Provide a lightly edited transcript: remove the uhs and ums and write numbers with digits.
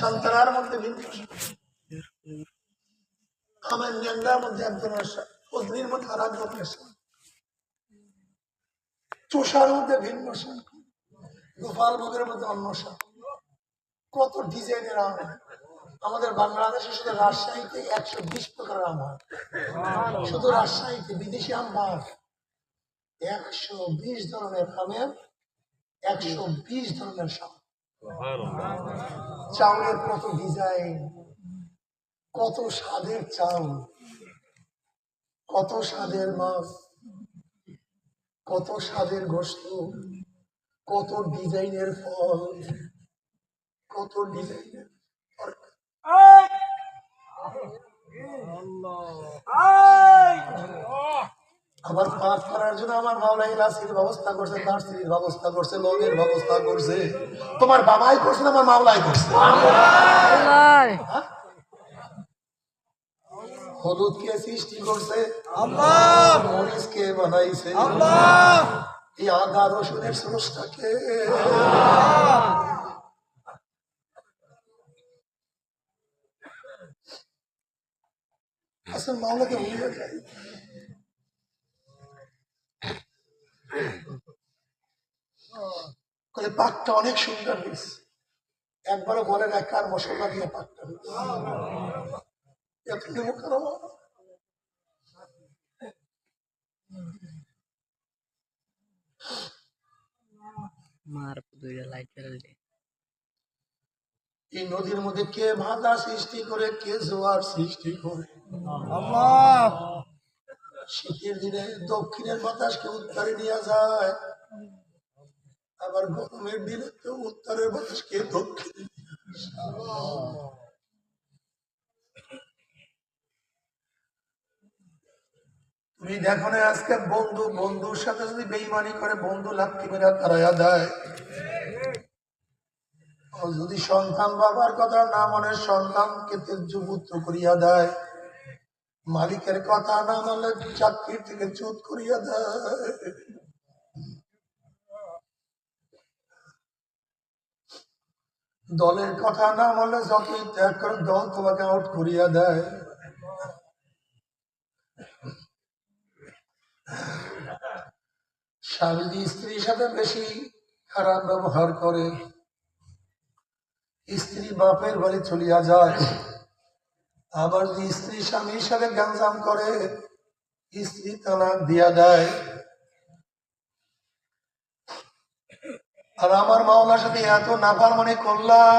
সন্তানের মধ্যে ভিন্ন, আমার ন্যাংরার মধ্যে একজন আসা, পত্নীর মধ্যে আর একজন আসা, চোষার মধ্যে ভিন্ন সার, গোপাল ভোগের মধ্যে অন্য সার, কত ডিজাইনের আম। আমাদের বাংলাদেশে শুধু রাজশাহীতে 120 প্রকার আম হয়, শুধু রাজশাহীতে। বিদেশি আম বাদ, 120 ধরনের আমের 120 ধরনের স্বাদ। চাউলের কত ডিজাইন, কত স্বাদের চাউল, কত স্বাদের মাছ, কত স্বাদের গোশত, কত ডিজাইনের ফল, কত ডিজাইনের আবার পাঠ করার জন্য আমার মাওলা ইলাসির ব্যবস্থা করছে, নার্সির ব্যবস্থা করছে, লগের ব্যবস্থা করছে। তোমার বাবাই করছে না আমার মাওলাই করছে? হলুদ কে সৃষ্টি করছে? আল্লাহ। মরিচ কে বানাইছে? আল্লাহ। এই আদা রসুনের স্রষ্টাকে? আসল মাওলাকে ভুলে যায়। পাকটা অনেক সুন্দর হয়েছে, একবারও বলে না কার মশলা দিয়ে পাকটা হয়েছে। এই নদীর মধ্যে কে ভাটা সৃষ্টি করে, কে জোয়ার সৃষ্টি করে? আল্লাহ। শীতের দিনে দক্ষিণের বাতাসকে উত্তরে নিয়ে যায়, আবার গরমের দিনে তো উত্তরের বাতাসকে দক্ষিণে। তুমি দেখো না আজকে বন্ধু বন্ধুর সাথে যদি বেইমানি করে, বন্ধু লাথি মেরে তাড়াইয়া দেয়। যদি সন্তান বাবার কথা না মানে সন্তানকে তেজ্য পুত্র করিয়া দেয়, মালিকের কথা না মানলে চাকরির থেকে চ্যুত করিয়া দেয়। দলের কথা না মানলে যতই ত্যাগ করে দল তোমাকে আউট করিয়া দেয়। স্বামী স্ত্রীর সাথে বেশি খারাপ ব্যবহার করে, স্ত্রী বাপের বাড়ি চলিয়া যায়। আবার যদি স্ত্রী স্বামীর সাথে গ্যাঞ্জাম করে, স্ত্রী তালাক দিয়া দেয়। আর আমার মাওলার সাথে এত নাফরমানি করলাম।